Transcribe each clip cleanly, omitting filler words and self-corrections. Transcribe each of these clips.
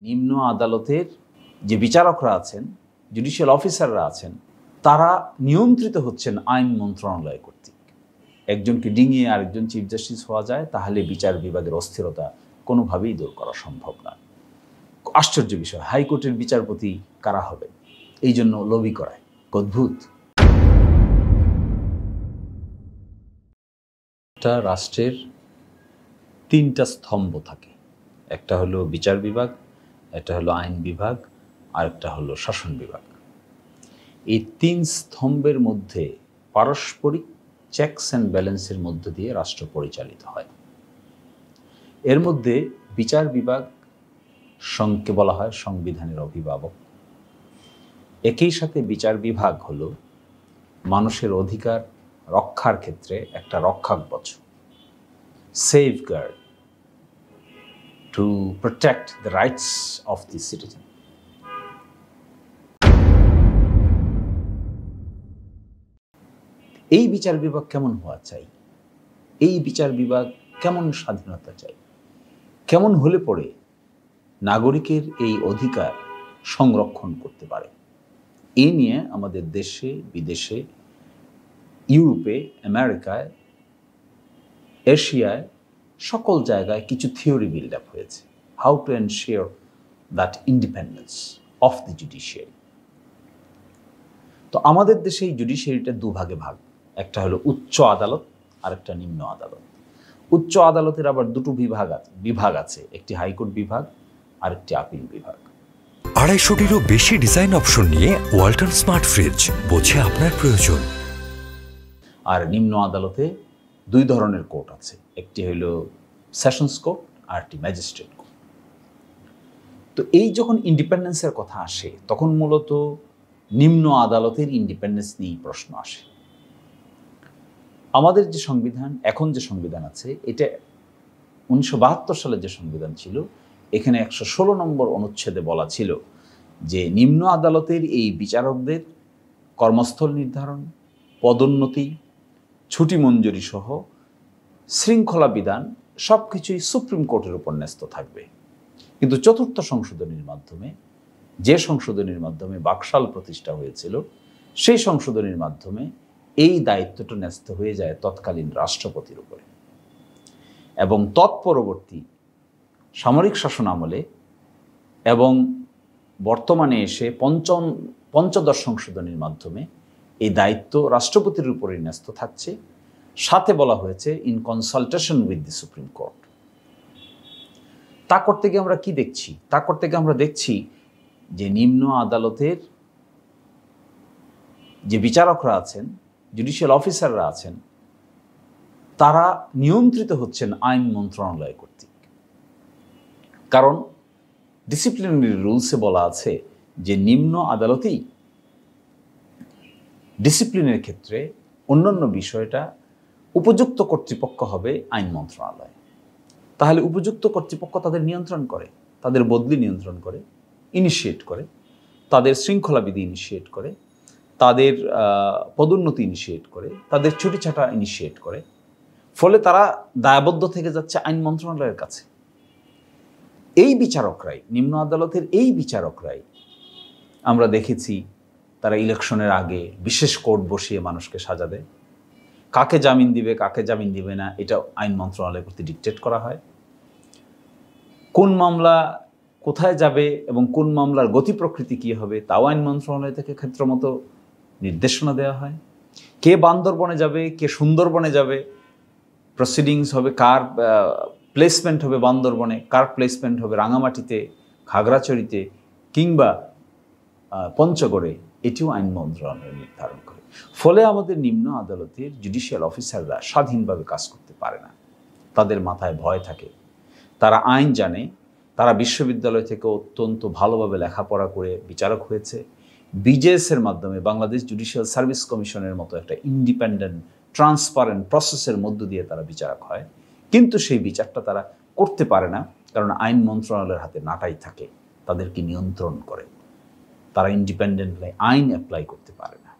নিম্ন আদালতের যে বিচারকরা আছেন, জুডিশিয়াল অফিসাররা আছেন, তারা নিয়ন্ত্রিত হচ্ছেন আইন মন্ত্রণালয় কর্তৃক। একজনকে ডিঙিয়ে আরেকজন চিফ জাস্টিস হওয়া যায়, তাহলে বিচার বিভাগের অস্থিরতা কোনোভাবেই দূর করা সম্ভব নয়। আশ্চর্য বিষয়, হাইকোর্টের বিচারপতি কারা হবে? এই জন্য লবি করায়। অদ্ভুত। একটা রাষ্ট্রের তিনটা স্তম্ভ থাকে, একটা হলো বিচার বিভাগ, একটা হলো আইন বিভাগ, আর একটা হলো শাসন বিভাগ। এই তিন স্তম্ভের মধ্যে পারস্পরিক চেকস অ্যান্ড ব্যালেন্সের মধ্য দিয়ে রাষ্ট্র পরিচালিত হয়। এর মধ্যে বিচার বিভাগ কে বলা হয় সংবিধানের অভিভাবক। একই সাথে বিচার বিভাগ হলো মানুষের অধিকার রক্ষার ক্ষেত্রে একটা রক্ষাকবচ, safeguard to protect the rights of the citizen. এই বিচার বিভাগ কেমন হওয়া চাই? এই বিচার বিভাগ কেমন স্বাধীনতা চাই? কেমন হলে পরে নাগরিকের এই অধিকার সংরক্ষণ করতে পারে? এই নিয়ে আমাদের দেশে বিদেশে, ইউরোপে, আমেরিকায়, এশিয়ায় সকল জায়গায় কিছু থিওরি বিল্ড আপ হয়েছে। How to ensure that independence of the judiciary. তো আমাদের দেশে এই জুডিশিয়ারিটা দুভাগে ভাগ, একটা হলো উচ্চ আদালত আর একটা নিম্ন আদালত। উচ্চ আদালতের আবার দুটো বিভাগ আছে, একটি হাইকোর্ট বিভাগ আর একটি আপিল বিভাগ। 250-টিরও বেশি ডিজাইন অপশন নিয়ে ওয়ালটন স্মার্ট ফ্রিজ, বোঝে আপনার প্রয়োজন। আর নিম্ন আদালতে দুই ধরনের কোর্ট আছে, একটি হলো সেশনস কোর্ট আর একটি ম্যাজিস্ট্রেট কোর্ট। তো এই যখন ইন্ডিপেন্ডেন্সের কথা আসে, তখন মূলত নিম্ন আদালতের ইন্ডিপেন্ডেন্স নিয়েই প্রশ্ন আসে। আমাদের যে সংবিধান, এখন যে সংবিধান আছে, এটা 1972 সালের যে সংবিধান ছিল, এখানে 116 নম্বর অনুচ্ছেদে বলা ছিল যে নিম্ন আদালতের এই বিচারকদের কর্মস্থল নির্ধারণ, পদোন্নতি, ছুটি মঞ্জুরি সহ শৃঙ্খলা বিধান সব কিছুই সুপ্রিম কোর্টের উপর ন্যস্ত থাকবে। কিন্তু চতুর্থ সংশোধনীর মাধ্যমে, যে সংশোধনীর মাধ্যমে বাকশাল প্রতিষ্ঠা হয়েছিল, সেই সংশোধনীর মাধ্যমে এই দায়িত্বটা ন্যস্ত হয়ে যায় তৎকালীন রাষ্ট্রপতির উপরে। এবং তৎপরবর্তী সামরিক শাসন আমলে এবং বর্তমানে এসে পঞ্চদশ সংশোধনীর মাধ্যমে এই দায়িত্ব রাষ্ট্রপতির উপরেই ন্যস্ত থাকছে। সাথে বলা হয়েছে in consultation with the supreme court. তা করতে গিয়ে আমরা কি দেখছি? তা করতে গিয়ে আমরা দেখছি যে নিম্ন আদালতের যে বিচারকরা আছেন, জুডিশিয়াল অফিসাররা আছেন, তারা নিয়ন্ত্রিত হচ্ছেন আইন মন্ত্রণালয় কর্তৃক। কারণ ডিসিপ্লিনারি রুলসে বলা আছে যে নিম্ন আদালতেই ডিসিপ্লিনের ক্ষেত্রে অন্যান্য বিষয়টা উপযুক্ত কর্তৃপক্ষ হবে আইন মন্ত্রণালয়। তাহলে উপযুক্ত কর্তৃপক্ষ তাদের নিয়ন্ত্রণ করে, তাদের বদলি নিয়ন্ত্রণ করে, ইনিশিয়েট করে, তাদের শৃঙ্খলাবিধি ইনিশিয়েট করে, তাদের পদোন্নতি ইনিশিয়েট করে, তাদের ছুটিছাটা ইনিশিয়েট করে। ফলে তারা দায়বদ্ধ থেকে যাচ্ছে আইন মন্ত্রণালয়ের কাছে। এই বিচারকরাই, নিম্ন আদালতের এই বিচারকরাই আমরা দেখেছি তারা ইলেকশনের আগে বিশেষ কোর্ট বসিয়ে মানুষকে সাজা দেয়। কাকে জামিন দিবে, কাকে জামিন দিবে না, এটা আইন মন্ত্রণালয় কর্তৃক ডিকটেট করা হয়। কোন মামলা কোথায় যাবে এবং কোন মামলার গতি প্রকৃতি কী হবে, তাও আইন মন্ত্রণালয় থেকে ক্ষেত্রমতো নির্দেশনা দেওয়া হয়। কে বান্দরবনে যাবে, কে সুন্দরবনে যাবে, প্রসিডিংস হবে, কার প্লেসমেন্ট হবে বান্দরবনে, কার প্লেসমেন্ট হবে রাঙামাটিতে, খাগড়াছড়িতে কিংবা পঞ্চগড়ে, এটিও আইন মন্ত্রণালয় নির্ধারণ করে। ফলে আমাদের নিম্ন আদালতের জুডিশিয়াল অফিসাররা স্বাধীনভাবে কাজ করতে পারে না। তাদের মাথায় ভয় থাকে। তারা আইন জানে, তারা বিশ্ববিদ্যালয় থেকে অত্যন্ত ভালোভাবে লেখাপড়া করে বিচারক হয়েছে। বিজেএসের মাধ্যমে, বাংলাদেশ জুডিশিয়াল সার্ভিস কমিশনের মতো একটা ইন্ডিপেন্ডেন্ট ট্রান্সপারেন্ট প্রসেসের মধ্য দিয়ে তারা বিচারক হয়। কিন্তু সেই বিচারটা তারা করতে পারে না, কারণ আইন মন্ত্রণালয়ের হাতে নাটাই থাকে, তাদেরকে নিয়ন্ত্রণ করে। তারা ইন্ডিপেন্ডেন্টলি আইন অ্যাপ্লাই করতে পারে না।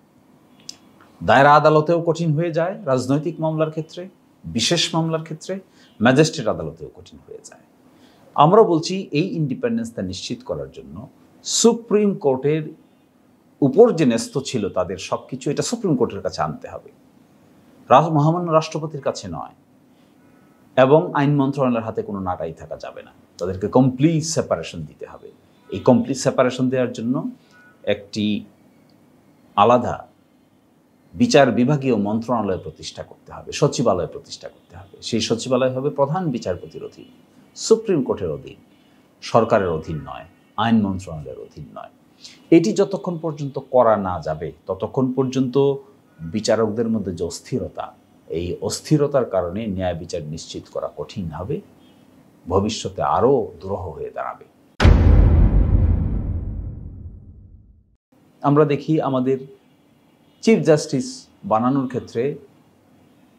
দায়রা আদালতেও কঠিন হয়ে যায় রাজনৈতিক মামলার ক্ষেত্রে, বিশেষ মামলার ক্ষেত্রে, ম্যাজিস্ট্রেট আদালতেও কঠিন হয়ে যায়। আমরা বলছি এই ইন্ডিপেন্ডেন্সটা নিশ্চিত করার জন্য সুপ্রিম কোর্টের উপর যে ন্যস্ত ছিল তাদের সব কিছু, এটা সুপ্রিম কোর্টের কাছে আনতে হবে, মহামান্য রাষ্ট্রপতির কাছে নয়। এবং আইন মন্ত্রণালয়ের হাতে কোনো নাটাই থাকা যাবে না, তাদেরকে কমপ্লিট সেপারেশন দিতে হবে। এই কমপ্লিট সেপারেশন দেওয়ার জন্য একটি আলাদা বিচার বিভাগীয় মন্ত্রণালয় প্রতিষ্ঠা করতে হবে, সচিবালয় প্রতিষ্ঠা করতে হবে। সেই সচিবালয় হবে প্রধান বিচারপতির অধীন, সুপ্রিম কোর্টের অধীন, সরকারের অধীন নয়, আইন মন্ত্রণালয়ের অধীন নয়। এটি যতক্ষণ পর্যন্ত করা না যাবে ততক্ষণ পর্যন্ত বিচারকদের মধ্যে যে অস্থিরতা, এই অস্থিরতার কারণে ন্যায় বিচার নিশ্চিত করা কঠিন হবে, ভবিষ্যতে আরও দুরূহ হয়ে দাঁড়াবে। আমরা দেখি আমাদের চিফ জাস্টিস বানানোর ক্ষেত্রে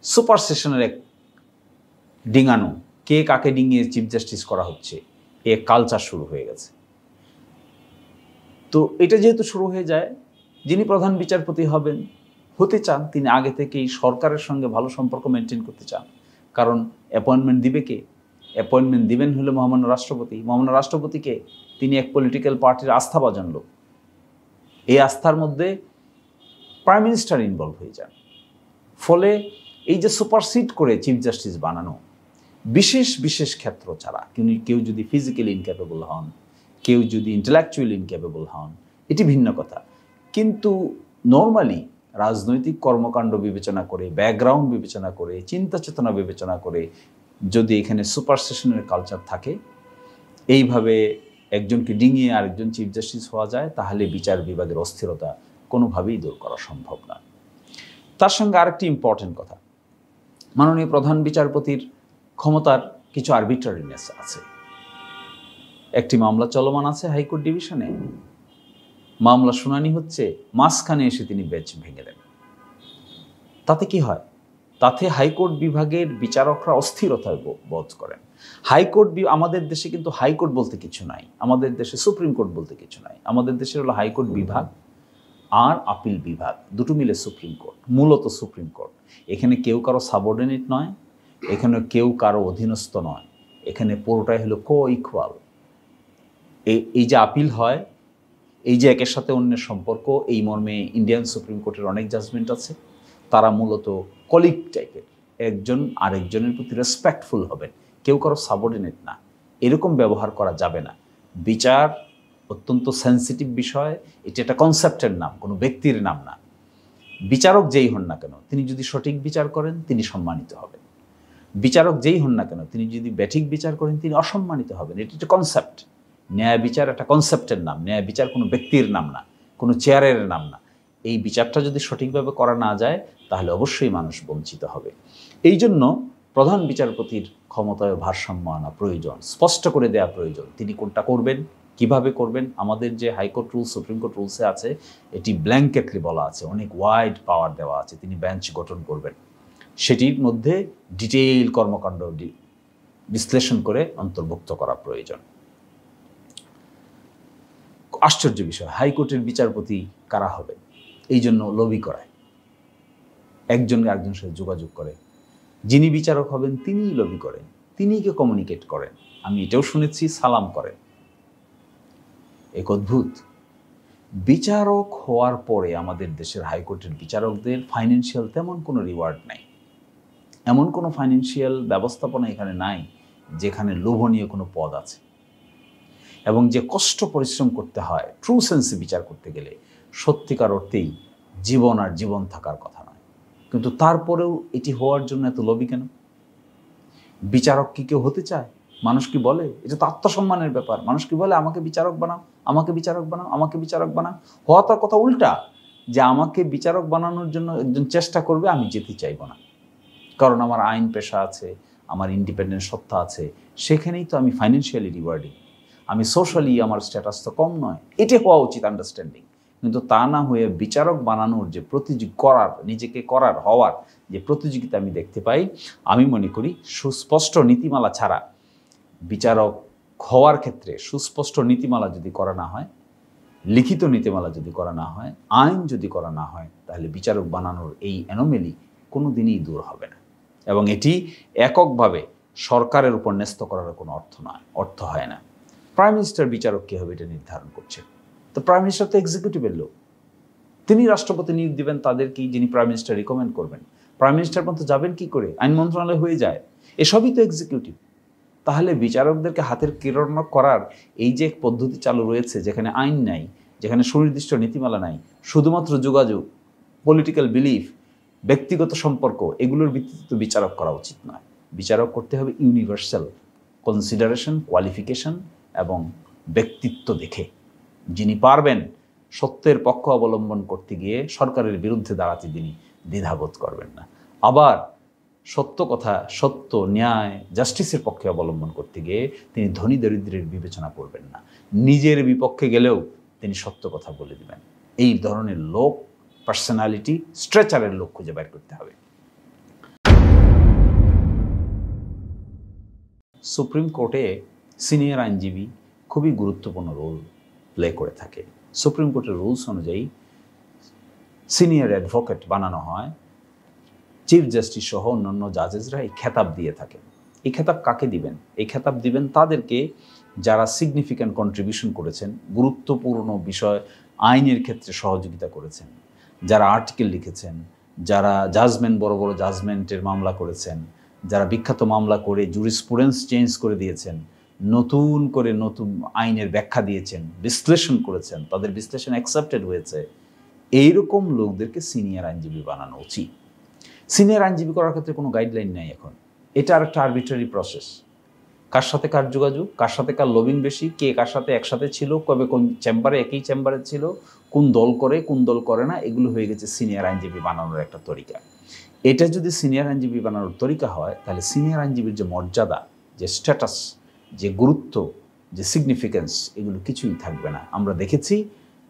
সুপার সেশনের এক ডিঙানো, কে কাকে ডিঙিয়ে চিফ জাস্টিস করা হচ্ছে, এ কালচার শুরু হয়ে গেছে। তো এটা যেহেতু শুরু হয়ে যায়, যিনি প্রধান বিচারপতি হতে চান তিনি আগে থেকেই সরকারের সঙ্গে ভালো সম্পর্ক মেনটেন করতে চান। কারণ অ্যাপয়েন্টমেন্ট দিবে কে? অ্যাপয়েন্টমেন্ট দিবেন হলো মহামান্য রাষ্ট্রপতি। মহামান্য রাষ্ট্রপতিকে তিনি এক পলিটিক্যাল পার্টির আস্থাভাজন লোক। এই আস্থার মধ্যে প্রাইম মিনিস্টার ইনভলভ হয়ে যান। ফলে এই যে সুপারসিড করে চিফ জাস্টিস বানানো, বিশেষ বিশেষ ক্ষেত্র ছাড়া কেউ যদি ফিজিক্যালি ইনক্যাপেবল হন, কেউ যদি ইন্টেলেকচুয়ালি ইনক্যাপেবল হন, এটি ভিন্ন কথা। কিন্তু নর্মালি রাজনৈতিক কর্মকাণ্ড বিবেচনা করে, ব্যাকগ্রাউন্ড বিবেচনা করে, চিন্তা চেতনা বিবেচনা করে যদি এখানে সুপারসেশনের কালচার থাকে, এইভাবে একজনকে ডিঙিয়ে আরেকজন চিফ জাস্টিস হওয়া যায়, তাহলে বিচার বিভাগের অস্থিরতা কোনোভাবেই দূর করা সম্ভব না। তার সঙ্গে আরেকটি ইম্পর্টেন্ট কথা, মাননীয় প্রধান বিচারপতির ক্ষমতার কিছু আরবিট্রারিনেস আছে। একটি মামলা চলমান আছে হাইকোর্ট ডিভিশনে, মামলা শুনানি হচ্ছে, মাঝখানে এসে তিনি বেঞ্চ ভেঙে দেন। তাতে কি হয়? তাতে হাইকোর্ট বিভাগের বিচারকরা অস্থিরতায় বোধ করেন। আমাদের দেশে কিন্তু হাইকোর্ট বলতে কিছু নাই, আমাদের দেশে সুপ্রিম কোর্ট বলতে কিছু নাই। আমাদের দেশের হলো হাইকোর্ট বিভাগ আর আপিল বিভাগ, দুটো মিলে সুপ্রিম কোর্ট, মূলত সুপ্রিম কোর্ট। এখানে কেউ কারো সাবঅর্ডিনেট নয়, এখানে কেউ কারো অধীনস্থ নয়, এখানে পুরোটাই হলো কো ইকুয়াল। এই যে আপিল হয়, এই যে একের সাথে অন্যের সম্পর্ক, এই মর্মে ইন্ডিয়ান সুপ্রিম কোর্টের অনেক জাজমেন্ট আছে। তারা মূলত কলিগ টাইপের, একজন আরেকজনের প্রতি রেসপেক্টফুল হবেন, কেউ কারো সাবঅর্ডিনেট না। এরকম ব্যবহার করা যাবে না। বিচার অত্যন্ত সেন্সিটিভ বিষয়, এটি একটা কনসেপ্টের নাম, কোনো ব্যক্তির নাম না। বিচারক যেই হন না কেন, তিনি যদি সঠিক বিচার করেন তিনি সম্মানিত হবেন। বিচারক যেই হন না কেন, তিনি যদি ব্যাঠিক বিচার করেন তিনি অসম্মানিত হবেন। এটি একটা কনসেপ্ট। ন্যায় বিচার একটা কনসেপ্টের নাম, ন্যায় বিচার কোনো ব্যক্তির নাম না, কোনো চেয়ারের নাম না। এই বিচারটা যদি সঠিকভাবে করা না যায় তাহলে অবশ্যই মানুষ বঞ্চিত হবে। এই জন্য প্রধান বিচারপতির ক্ষমতায় ভারসাম্য আনা প্রয়োজন, স্পষ্ট করে দেওয়া প্রয়োজন। তিনি কোনটা করবেন, কিভাবে করবেন। আমাদের যে হাইকোর্ট রুলস, সুপ্রিম কোর্ট রুলসে আছে, এটি ব্ল্যাঙ্কেটলি বলা আছে, অনেক ওয়াইড পাওয়ার দেওয়া আছে। তিনি বেঞ্চ গঠন করবেন, সেটির মধ্যে ডিটেইল কর্মকাণ্ড বিশ্লেষণ করে অন্তর্ভুক্ত করা প্রয়োজন। আশ্চর্য বিষয়, হাইকোর্টের বিচারপতি কারা হবে? এই জন্য লবি করায়, একজন আরেকজনের সাথে যোগাযোগ করে, যিনি বিচারক হবেন তিনিই লবি করেন, তিনিকে কমিউনিকেট করেন। আমি এটাও শুনেছি সালাম করেন। এক অদ্ভুত। বিচারক হওয়ার পরে আমাদের দেশের হাইকোর্টের বিচারকদের ফাইন্যান্সিয়াল তেমন কোনো রিওয়ার্ড নাই, এমন কোনো ফাইন্যান্সিয়াল ব্যবস্থাপনা এখানে নাই যেখানে লোভনীয় কোনো পদ আছে। এবং যে কষ্ট পরিশ্রম করতে হয় ট্রু সেন্সে বিচার করতে গেলে, সত্যিকার অর্থেই জীবন আর জীবন থাকার কথা নয়। কিন্তু তারপরেও এটি হওয়ার জন্য এত লবি কেন? বিচারক কি কেউ হতে চায়? মানুষ কি বলে? এটা তো আত্মসম্মানের ব্যাপার। মানুষ কি বলে আমাকে বিচারক বানাও, আমাকে বিচারক বানাও, আমাকে বিচারক বানাও? হওয়া তার কথা উল্টা, যে আমাকে বিচারক বানানোর জন্য একজন চেষ্টা করবে, আমি যেতে চাইব না, কারণ আমার আইন পেশা আছে, আমার ইন্ডিপেন্ডেন্ট সত্তা আছে, সেখানেই তো আমি ফাইন্যান্সিয়ালি রিওয়ার্ডিং, আমি সোশ্যালি আমার স্ট্যাটাস তো কম নয়। এটা হওয়া উচিত আন্ডারস্ট্যান্ডিং। কিন্তু তা না হয়ে বিচারক বানানোর যে নিজেকে হওয়ার যে প্রতিযোগিতা আমি দেখতে পাই, আমি মনে করি সুস্পষ্ট নীতিমালা ছাড়া বিচারক হওয়ার ক্ষেত্রে সুস্পষ্ট নীতিমালা যদি করা না হয়, লিখিত নীতিমালা যদি করা না হয়, আইন যদি করা না হয়, তাহলে বিচারক বানানোর এই অ্যানোমেলি কোনো দিনই দূর হবে না। এবং এটি এককভাবে সরকারের উপর ন্যস্ত করার কোনো অর্থ হয় না। প্রাইম মিনিস্টার বিচারক কী হবে এটা নির্ধারণ করছে। তো প্রাইম মিনিস্টার তো এক্সিকিউটিভের লোক, তিনি রাষ্ট্রপতি নিয়োগ দিবেন তাদেরকেই, যিনি প্রাইম মিনিস্টার রিকমেন্ড করবেন। প্রাইম মিনিস্টার পর্যন্ত যাবেন কি করে? আইন মন্ত্রণালয় হয়ে যায়, এসবই তো এক্সিকিউটিভ। তাহলে বিচারকদেরকে হাতের কিরণ করার এই যে পদ্ধতি চালু রয়েছে, যেখানে আইন নাই, যেখানে সুনির্দিষ্ট নীতিমালা নাই, শুধুমাত্র যোগাযোগ, পলিটিক্যাল বিলিফ, ব্যক্তিগত সম্পর্ক, এগুলোর ভিত্তিতে তো বিচারক করা উচিত নয়। বিচারক করতে হবে ইউনিভার্সাল কনসিডারেশন, কোয়ালিফিকেশন এবং ব্যক্তিত্ব দেখে। যিনি পারবেন সত্যের পক্ষ অবলম্বন করতে গিয়ে সরকারের বিরুদ্ধে দাঁড়াতে তিনি দ্বিধাবোধ করবেন না। আবার সত্য কথা, সত্য, ন্যায়, জাস্টিসের পক্ষে অবলম্বন করতে গিয়ে তিনি ধনী দরিদ্রের বিবেচনা করবেন না। নিজের বিপক্ষে গেলেও তিনি সত্য কথা বলে দেবেন। এই ধরনের লোক, পার্সোনালিটি, স্ট্রেচারের লোক খুঁজে বের করতে হবে। সুপ্রিম কোর্টে সিনিয়র আইনজীবী খুবই গুরুত্বপূর্ণ রোল প্লে করে থাকে। সুপ্রিম কোর্টের রুলস অনুযায়ী সিনিয়র অ্যাডভোকেট বানানো হয়, চিফ জাস্টিস সহ অন্যান্য জাজেসরা এই খেতাব দিয়ে থাকেন। এই খেতাব কাকে দিবেন? এই খেতাব দিবেন তাদেরকে যারা সিগনিফিক্যান্ট কন্ট্রিবিউশন করেছেন, গুরুত্বপূর্ণ বিষয় আইনের ক্ষেত্রে সহযোগিতা করেছেন, যারা আর্টিকেল লিখেছেন, যারা জাজমেন্ট, বড় বড় জাজমেন্টের মামলা করেছেন, যারা বিখ্যাত মামলা করে জুরিসপ্রুডেন্স চেঞ্জ করে দিয়েছেন, নতুন করে নতুন আইনের ব্যাখ্যা দিয়েছেন, বিশ্লেষণ করেছেন, তাদের বিশ্লেষণ অ্যাকসেপ্টেড হয়েছে, এইরকম লোকদেরকে সিনিয়র আইনজীবী বানানো উচিত। সিনিয়র আইনজীবী করার ক্ষেত্রে কোনো গাইডলাইন নেই এখন। এটা আর একটা আরবিট্রারি প্রসেস। কার সাথে কার যোগাযোগ, কার সাথে কার লবিং বেশি, কে কার সাথে একসাথে ছিল, কবে কোন চেম্বারে, একই চেম্বারে ছিল, কোন দল করে কোন দল করে না, এগুলো হয়ে গেছে সিনিয়র আইনজীবী বানানোর একটা তরিকা। এটা যদি সিনিয়র আইনজীবী বানানোর তরিকা হয়, তাহলে সিনিয়র আইনজীবীর যে মর্যাদা, যে স্ট্যাটাস, যে গুরুত্ব, যে সিগনিফিকেন্স, এগুলো কিছুই থাকবে না। আমরা দেখেছি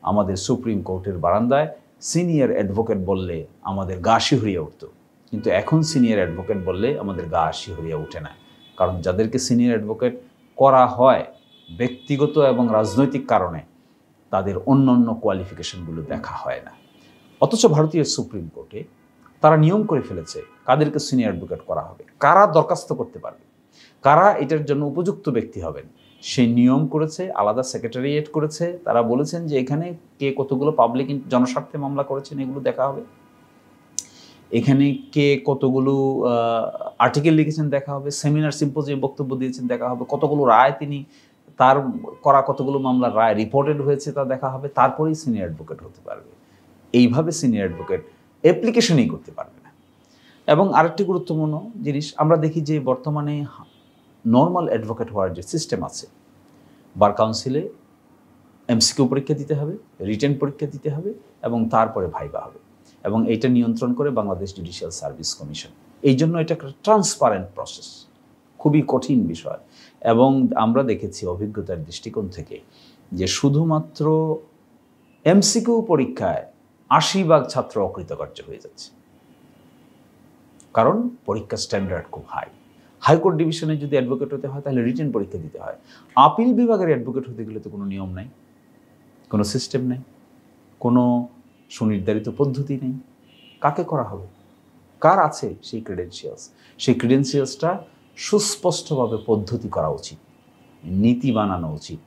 আমাদের সুপ্রিম কোর্টের বারান্দায় সিনিয়র অ্যাডভোকেট বললে আমাদের গা শিহরিয়ে উঠত, কিন্তু এখন সিনিয়র অ্যাডভোকেট বললে আমাদের গা শিহরিয়ে ওঠে না। কারণ যাদেরকে সিনিয়র অ্যাডভোকেট করা হয় ব্যক্তিগত এবং রাজনৈতিক কারণে, তাদের অন্য অন্য কোয়ালিফিকেশনগুলো দেখা হয় না। অথচ ভারতীয় সুপ্রিম কোর্টে তারা নিয়ম করে ফেলেছে কাদেরকে সিনিয়র অ্যাডভোকেট করা হবে, কারা দরখাস্ত করতে পারবে, কারা এটার জন্য উপযুক্ত ব্যক্তি হবেন, সেই নিয়ম করেছে, আলাদা সেক্রেটারিয়েট করেছে। তারা বলেছেন যে এখানে কে কতগুলো পাবলিক জনস্বার্থে মামলা করেছেন এগুলো দেখা হবে, এখানে কে কতগুলো আর্টিকেল লিখেছেন দেখা হবে, সেমিনার সিম্পোজিয়াম বক্তব্য দিয়েছেন দেখা হবে, কতগুলো রায় তিনি তার করা কতগুলো মামলার রায় রিপোর্টেড হয়েছে তা দেখা হবে, তারপরেই সিনিয়র অ্যাডভোকেট হতে পারবে। এইভাবে সিনিয়র অ্যাডভোকেট অ্যাপ্লিকেশনই করতে পারবে না। এবং আরেকটি গুরুত্বপূর্ণ জিনিস আমরা দেখি যে বর্তমানে নর্মাল অ্যাডভোকেট হওয়ার যে সিস্টেম আছে, বার কাউন্সিলে এমসিকিউ পরীক্ষা দিতে হবে, রিটেন পরীক্ষা দিতে হবে এবং তারপরে ভাইবা হবে, এবং এইটা নিয়ন্ত্রণ করে বাংলাদেশ জুডিশিয়াল সার্ভিস কমিশন। এই জন্য এটা একটা ট্রান্সপারেন্ট প্রসেস, খুবই কঠিন বিষয়। এবং আমরা দেখেছি অভিজ্ঞতার দৃষ্টিকোণ থেকে যে শুধুমাত্র এমসিকিউ পরীক্ষায় ৮০% ছাত্র অকৃতকার্য হয়ে যাচ্ছে, কারণ পরীক্ষার স্ট্যান্ডার্ড খুব হাই। হাইকোর্ট ডিভিশনে যদি অ্যাডভোকেট হতে হয় তাহলে রিটেন পরীক্ষা দিতে হয়। আপিল বিভাগের অ্যাডভোকেট হতে গেলে তো কোনো নিয়ম নাই, কোনো সিস্টেম নেই, কোনো সুনির্ধারিত পদ্ধতি নেই। কাকে করা হবে, কার আছে সেই ক্রেডেনশিয়ালস? সেই ক্রেডেনশিয়ালসটা সুস্পষ্টভাবে পদ্ধতি করা উচিত, নীতি বানানো উচিত,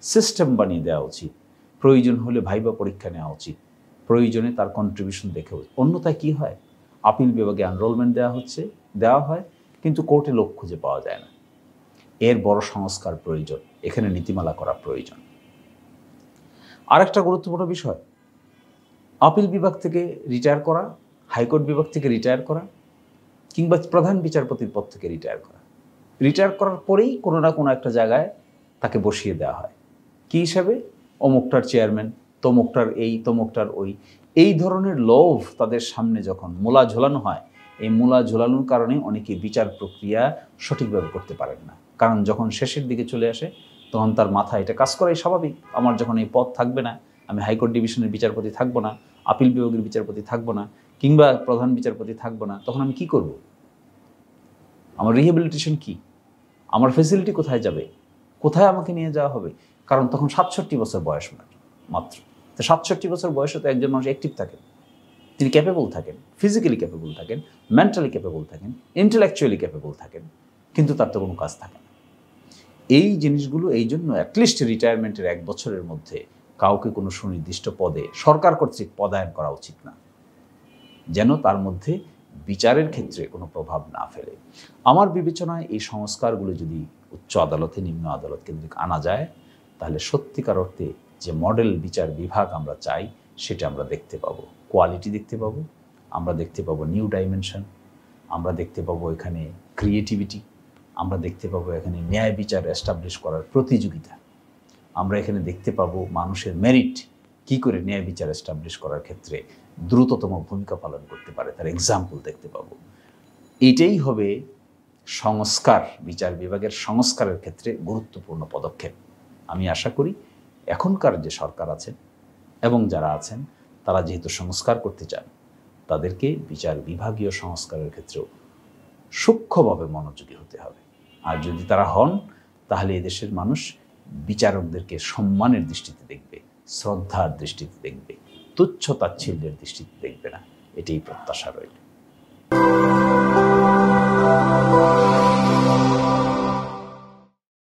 সিস্টেম বানিয়ে দেওয়া উচিত, প্রয়োজন হলে ভাইবা পরীক্ষা নেওয়া উচিত, প্রয়োজনে তার কন্ট্রিবিউশন দেখে। অন্যথায় কী হয়, আপিল বিভাগে এনরোলমেন্ট দেওয়া হয় কিন্তু কোর্টে লোক খুঁজে পাওয়া যায় না। এর বড় সংস্কার প্রয়োজন, এখানে নীতিমালা করা প্রয়োজন। আরেকটা গুরুত্বপূর্ণ বিষয়, আপিল বিভাগ থেকে রিটায়ার করা, হাইকোর্ট বিভাগ থেকে রিটায়ার করা, কিংবা প্রধান বিচারপতির পদ থেকে রিটায়ার করা। রিটায়ার করার পরেই কোনো না কোনো একটা জায়গায় তাকে বসিয়ে দেওয়া হয়। কী হিসাবে? অমুকটার চেয়ারম্যান, তমুকটার এই, তমুকটার ওই। এই ধরনের লোভ তাদের সামনে যখন মূলা ঝোলানো হয়, এই মূলা ঝোলানোর কারণে অনেকে বিচার প্রক্রিয়া সঠিকভাবে করতে পারেন না। কারণ যখন শেষের দিকে চলে আসে তখন তার মাথায় এটা কাজ করাই স্বাভাবিক, আমার যখন এই পদ থাকবে না, আমি হাইকোর্ট ডিভিশনের বিচারপতি থাকবো না, আপিল বিভাগের বিচারপতি থাকবো না, কিংবা প্রধান বিচারপতি থাকবো না, তখন আমি কি করব? আমার রিহ্যাবিলিটেশন কি? আমার ফেসিলিটি কোথায় যাবে? কোথায় আমাকে নিয়ে যাওয়া হবে? কারণ তখন ৬৭ বছর বয়স মাত্র। তো ৬৭ বছর বয়সে তো একজন মানুষ অ্যাক্টিভ থাকেন, তিনি ক্যাপেবল থাকেন, ফিজিক্যালি ক্যাপেবল থাকেন, মেন্টালি ক্যাপেবল থাকেন, ইন্টেলেকচুয়ালি ক্যাপেবল থাকেন, কিন্তু তার তো কোনো কাজ থাকে না। এই জিনিসগুলো এই জন্য অ্যাটলিস্ট রিটায়ারমেন্টের 1 বছরের মধ্যে কাউকে কোনো সুনির্দিষ্ট পদে সরকার কর্তৃক পদায়ন করা উচিত না, যেন তার মধ্যে বিচারের ক্ষেত্রে কোনো প্রভাব না ফেলে। আমার বিবেচনায় এই সংস্কারগুলো যদি উচ্চ আদালতে, নিম্ন আদালত কেন্দ্রিক আনা যায়, তাহলে সত্যিকার অর্থে যে মডেল বিচার বিভাগ আমরা চাই সেটা আমরা দেখতে পাবো। কোয়ালিটি দেখতে পাবো, আমরা দেখতে পাবো নিউ ডাইমেনশন, আমরা দেখতে পাবো এখানে ক্রিয়েটিভিটি, আমরা দেখতে পাবো এখানে ন্যায় বিচার এস্টাবলিশ করার প্রতিযোগিতা, আমরা এখানে দেখতে পাবো মানুষের মেরিট কি করে ন্যায় বিচার এস্টাবলিশ করার ক্ষেত্রে দ্রুততম ভূমিকা পালন করতে পারে তার এক্সাম্পল দেখতে পাবো। এটাই হবে সংস্কার, বিচার বিভাগের সংস্কারের ক্ষেত্রে গুরুত্বপূর্ণ পদক্ষেপ। আমি আশা করি এখনকার যে সরকার আছেন এবং যারা আছেন তারা যেহেতু সংস্কার করতে চান, তাদেরকে বিচার বিভাগীয় সংস্কারের ক্ষেত্রেও সূক্ষ্মভাবে মনোযোগী হতে হবে। আর যদি তারা হন, তাহলে এদেশের মানুষ বিচারকদেরকে সম্মানের দৃষ্টিতে দেখবে, শ্রদ্ধার দৃষ্টিতে দেখবে, তুচ্ছ তাচ্ছিল্যের দৃষ্টিতে দেখবে না। এটাই প্রত্যাশা রইল।